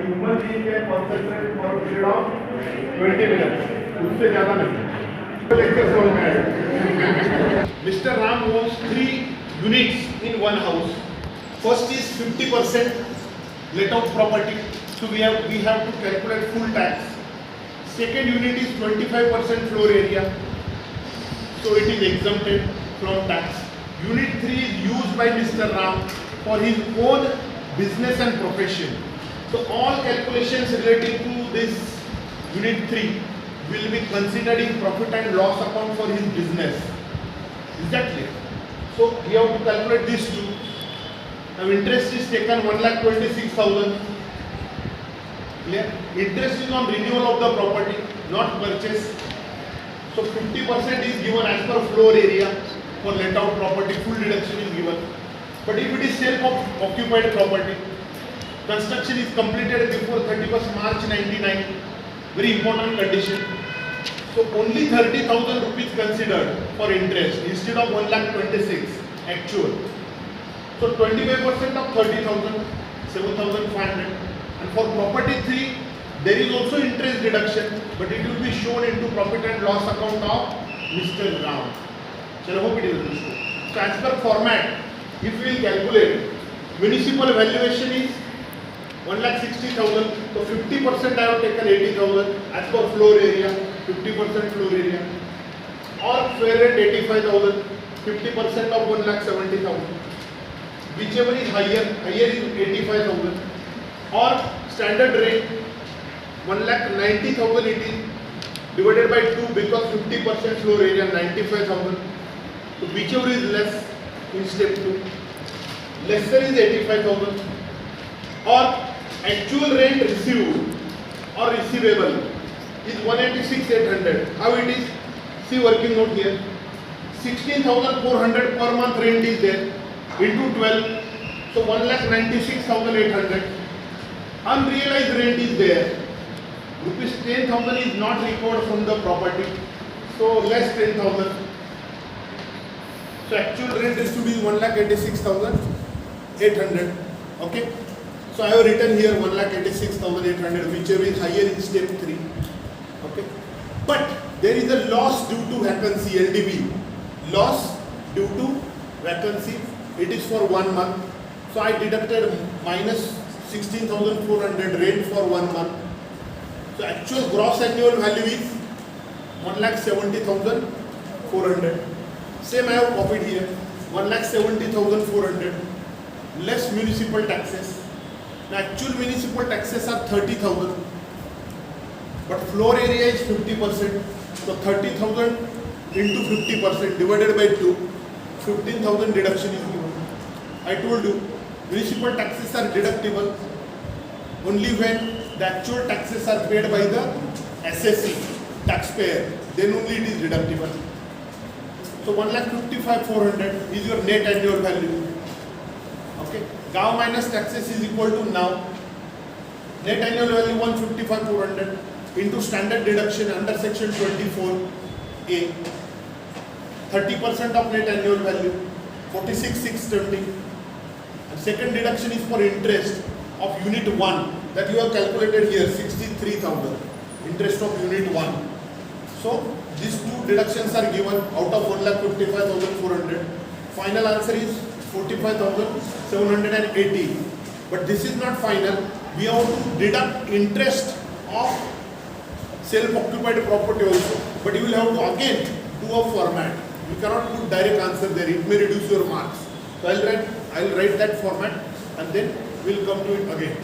Human being can concentrate for a period of 20 minutes. उससे ज़्यादा नहीं. लेक्चर समझ में आएगा. Mr. Ram owns 3 units in one house. First is 50% let out property. So we have to calculate full tax. Second unit is 25% floor area. So it is exempted from tax. Unit 3 is used by Mr. Ram for his own business and profession. So all calculations relating to this unit 3 will be considered in profit and loss account for his business. Is that clear? So we have to calculate these two. Now interest is taken 1,26,000. Clear? Interest is on renewal of the property, not purchase. So 50% is given as per floor area for let out property, full deduction is given. But if it is self-occupied property, construction is completed before 31st March 99, very important condition. So only 30,000 rupees considered for interest instead of 1,26,000 actual. So 25% of 30,000, 7,500. And for property 3, there is also interest deduction, but it will be shown into profit and loss account of Mr. Ram. So I hope it is understood. So as per format, if we will calculate, municipal valuation is 1,60,000. So 50% I have taken 80,000 as per floor area, 50% floor area. Or fair rent 85,000, 50% of 1,70,000. Whichever is higher is 85,000. Or standard rate 1,90,000 it is divided by 2 because 50% floor area 95,000. So whichever is less in step 2. Lesser is 85,000. Or actual rent received or receivable is 186,800. How it is? See working note here. 16,400 per month rent is there into 12. So 1,96,800. Unrealized rent is there. Rupees 10,000 is not recovered from the property. So less 10,000. So actual rent is to be 1,86,800. Okay. So I have written here 1,86,800, whichever is higher in step 3. Okay. But there is a loss due to vacancy, LDV. Loss due to vacancy. It is for 1 month. So I deducted minus 16,400 rent for 1 month. So actual gross annual value is 1,70,400. Same I have copied here. 1,70,400 less municipal taxes. Now actual municipal taxes are 30,000. But floor area is 50%. So 30,000 into 50% divided by 2. 15,000 deduction is given. I told you municipal taxes are deductible only when the actual taxes are paid by the assessee, taxpayer. Then only it is deductible. So 1,55,400 is your net annual value. Okay. Gav minus taxes is equal to now. Net annual value 155,400 into standard deduction under section 24A. 30% of net annual value 46,620. And second deduction is for interest of unit 1 that you have calculated here 63,000. Interest of unit 1. So these two deductions are given out of 1,55,400. Final answer is 45,780. But this is not final. We have to deduct interest of self-occupied property also. But you will have to again do a format. You cannot put direct answer there. It may reduce your marks. So I will write that format and then we will come to it again.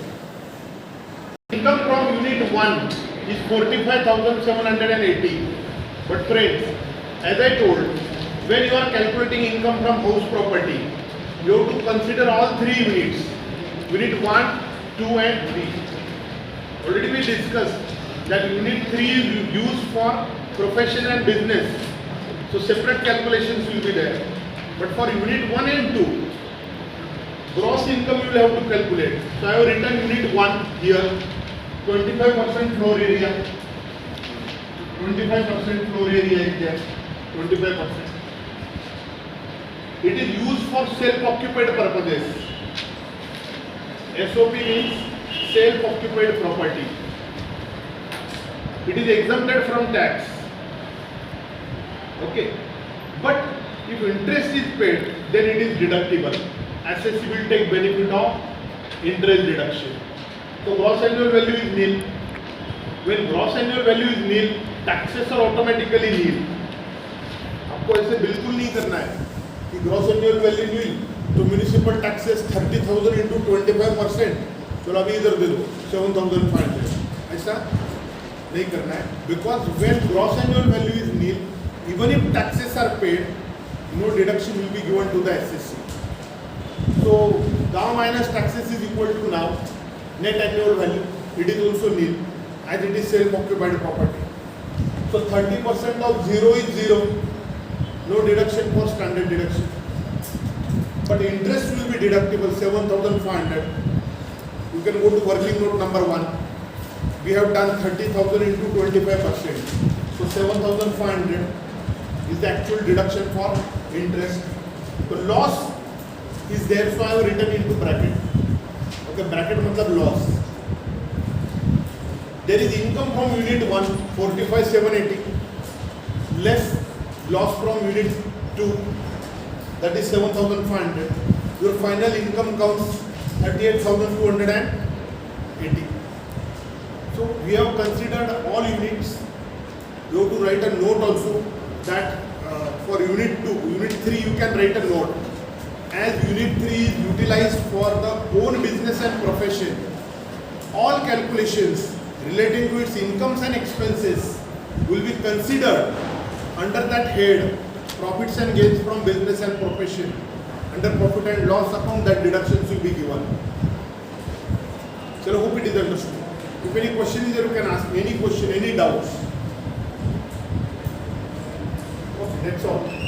Income from unit 1 is 45,780. But friends, as I told, when you are calculating income from house property, you have to consider all 3 units. Unit 1, 2 and 3. Already we discussed that unit 3 is used for profession and business. So separate calculations will be there. But for unit 1 and 2, gross income you will have to calculate. So I have written unit 1 here, 25% floor area. 25% floor area is there, 25%. It is used for self-occupied purposes. SOP means self-occupied property. It is exempted from tax. Okay. But if interest is paid, then it is deductible. Assessee will take benefit of interest deduction. So gross annual value is nil. When gross annual value is nil, taxes are automatically nil. आपको ऐसे बिल्कुल नहीं करना है कि gross annual value nil, तो municipal taxes 30,000 into 25%, चलो अभी इधर दे दो 7,500, ऐसा नहीं करना है. Because when gross annual value is nil, even if taxes are paid, no deduction will be given to the assessee. So now minus taxes is equal to now net annual value. It is also nil as it is self-occupied property. So 30% of 0 is 0. No deduction for standard deduction. But interest will be deductible 7,500. You can go to working note number 1. We have done 30,000 into 25%. So 7,500 is the actual deduction for interest. The loss is there, so I have written into bracket. Okay, bracket matlab loss. There is income from unit 1, 45,780, less loss from unit 2, that is 7,500. Your final income comes 38,280. So we have considered all units. You have to write a note also that for unit 2, unit 3 you can write a note. As unit 3 is utilized for the own business and profession, all calculations relating to its incomes and expenses will be considered under that head, profits and gains from business and profession. Under profit and loss account, that deductions will be given. So I hope it is understood. If any question is there, you can ask me any question, any doubts. Okay, that's all.